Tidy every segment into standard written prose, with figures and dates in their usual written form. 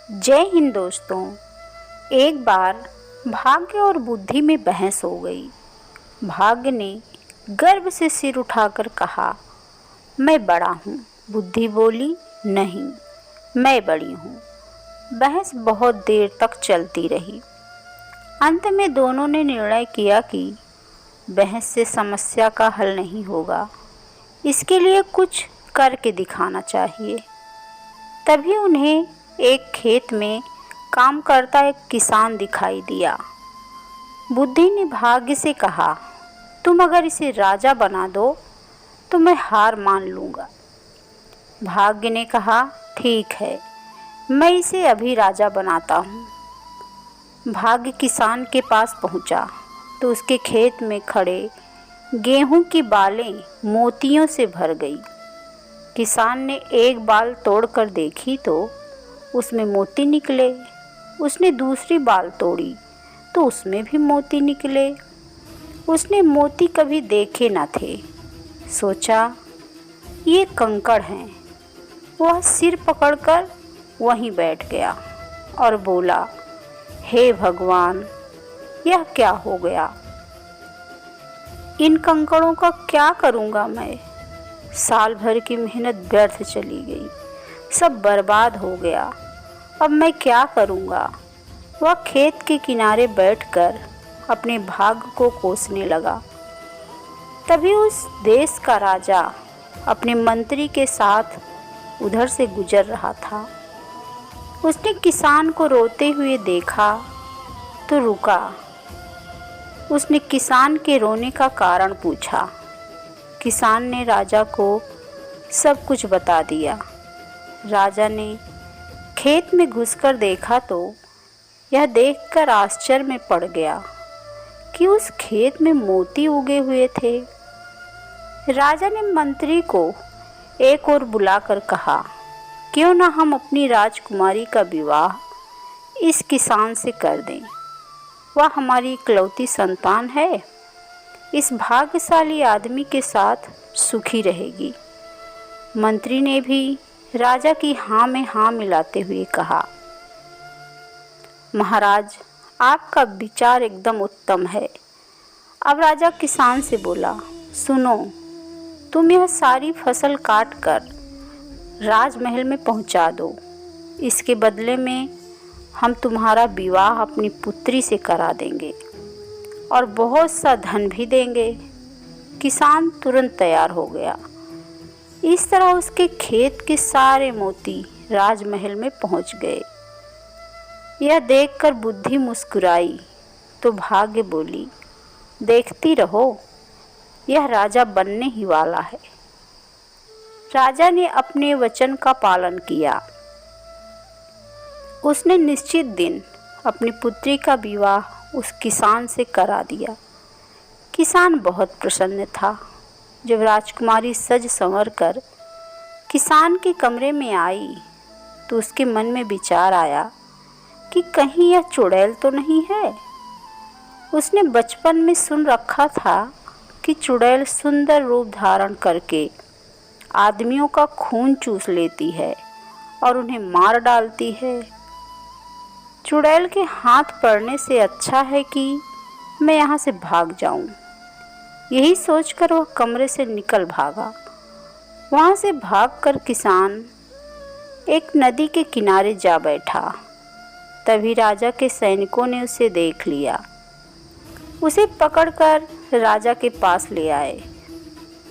जय हिंद दोस्तों। एक बार भाग्य और बुद्धि में बहस हो गई। भाग्य ने गर्व से सिर उठाकर कहा, मैं बड़ा हूँ। बुद्धि बोली, नहीं, मैं बड़ी हूँ। बहस बहुत देर तक चलती रही। अंत में दोनों ने निर्णय किया कि बहस से समस्या का हल नहीं होगा, इसके लिए कुछ करके दिखाना चाहिए। तभी उन्हें एक खेत में काम करता एक किसान दिखाई दिया। बुद्धि ने भाग्य से कहा, तुम अगर इसे राजा बना दो तो मैं हार मान लूँगा। भाग्य ने कहा, ठीक है, मैं इसे अभी राजा बनाता हूँ। भाग्य किसान के पास पहुँचा तो उसके खेत में खड़े गेहूं की बालें मोतियों से भर गई। किसान ने एक बाल तोड़कर देखी तो उसमें मोती निकले। उसने दूसरी बाल तोड़ी तो उसमें भी मोती निकले। उसने मोती कभी देखे न थे। सोचा, ये कंकड़ हैं। वह सिर पकड़कर वहीं बैठ गया और बोला, हे भगवान, यह क्या हो गया? इन कंकड़ों का क्या करूँगा मैं? साल भर की मेहनत व्यर्थ चली गई, सब बर्बाद हो गया। अब मैं क्या करूँगा? वह खेत के किनारे बैठकर अपने भाग्य को कोसने लगा। तभी उस देश का राजा अपने मंत्री के साथ उधर से गुजर रहा था। उसने किसान को रोते हुए देखा तो रुका। उसने किसान के रोने का कारण पूछा। किसान ने राजा को सब कुछ बता दिया। राजा ने खेत में घुसकर देखा तो यह देखकर आश्चर्य में पड़ गया कि उस खेत में मोती उगे हुए थे। राजा ने मंत्री को एक ओर बुलाकर कहा, क्यों ना हम अपनी राजकुमारी का विवाह इस किसान से कर दें। वह हमारी इकलौती संतान है। इस भाग्यशाली आदमी के साथ सुखी रहेगी। मंत्री ने भी राजा की हाँ में हाँ मिलाते हुए कहा, महाराज, आपका विचार एकदम उत्तम है। अब राजा किसान से बोला, सुनो, तुम यह सारी फसल काट कर राजमहल में पहुंचा दो। इसके बदले में हम तुम्हारा विवाह अपनी पुत्री से करा देंगे और बहुत सा धन भी देंगे। किसान तुरंत तैयार हो गया। इस तरह उसके खेत के सारे मोती राजमहल में पहुंच गए। यह देखकर बुद्धि मुस्कुराई तो भाग्य बोली, देखती रहो, यह राजा बनने ही वाला है। राजा ने अपने वचन का पालन किया। उसने निश्चित दिन अपनी पुत्री का विवाह उस किसान से करा दिया। किसान बहुत प्रसन्न था। जब राजकुमारी सज संवर कर किसान के कमरे में आई तो उसके मन में विचार आया कि कहीं यह चुड़ैल तो नहीं है। उसने बचपन में सुन रखा था कि चुड़ैल सुंदर रूप धारण करके आदमियों का खून चूस लेती है और उन्हें मार डालती है। चुड़ैल के हाथ पड़ने से अच्छा है कि मैं यहाँ से भाग जाऊँ। यही सोचकर वह कमरे से निकल भागा। वहाँ से भागकर किसान एक नदी के किनारे जा बैठा। तभी राजा के सैनिकों ने उसे देख लिया। उसे पकड़कर राजा के पास ले आए।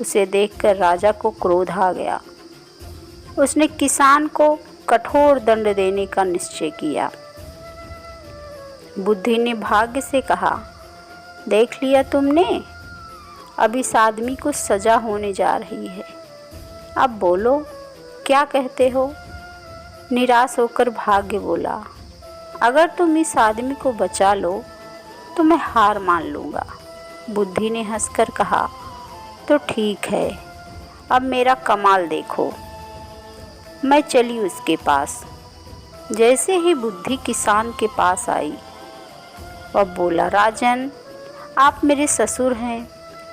उसे देखकर राजा को क्रोध आ गया। उसने किसान को कठोर दंड देने का निश्चय किया। बुद्धि ने भाग्य से कहा, देख लिया तुमने, अब इस आदमी को सजा होने जा रही है। अब बोलो, क्या कहते हो? निराश होकर भाग्य बोला, अगर तुम इस आदमी को बचा लो तो मैं हार मान लूँगा। बुद्धि ने हंसकर कहा, तो ठीक है, अब मेरा कमाल देखो। मैं चली उसके पास। जैसे ही बुद्धि किसान के पास आई, वह बोला, राजन, आप मेरे ससुर हैं।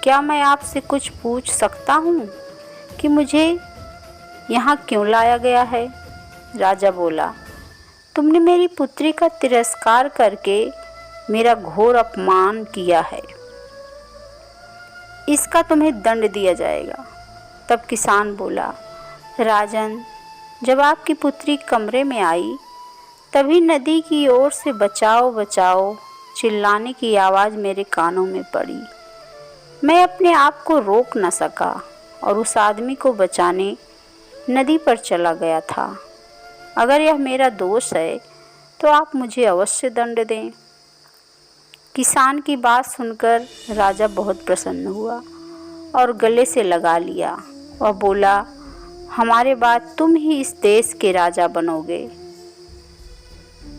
क्या मैं आपसे कुछ पूछ सकता हूँ कि मुझे यहाँ क्यों लाया गया है? राजा बोला, तुमने मेरी पुत्री का तिरस्कार करके मेरा घोर अपमान किया है, इसका तुम्हें दंड दिया जाएगा। तब किसान बोला, राजन, जब आपकी पुत्री कमरे में आई तभी नदी की ओर से बचाओ बचाओ चिल्लाने की आवाज़ मेरे कानों में पड़ी। मैं अपने आप को रोक न सका और उस आदमी को बचाने नदी पर चला गया था। अगर यह मेरा दोष है तो आप मुझे अवश्य दंड दें। किसान की बात सुनकर राजा बहुत प्रसन्न हुआ और गले से लगा लिया। वह बोला, हमारे बाद तुम ही इस देश के राजा बनोगे।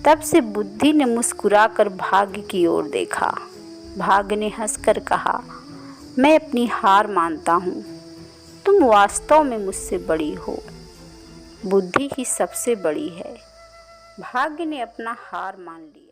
तब से बुद्धि ने मुस्कुराकर भाग्य की ओर देखा। भाग्य ने हंसकर कहा, मैं अपनी हार मानता हूँ। तुम वास्तव में मुझसे बड़ी हो। बुद्धि ही सबसे बड़ी है। भाग्य ने अपना हार मान लिया।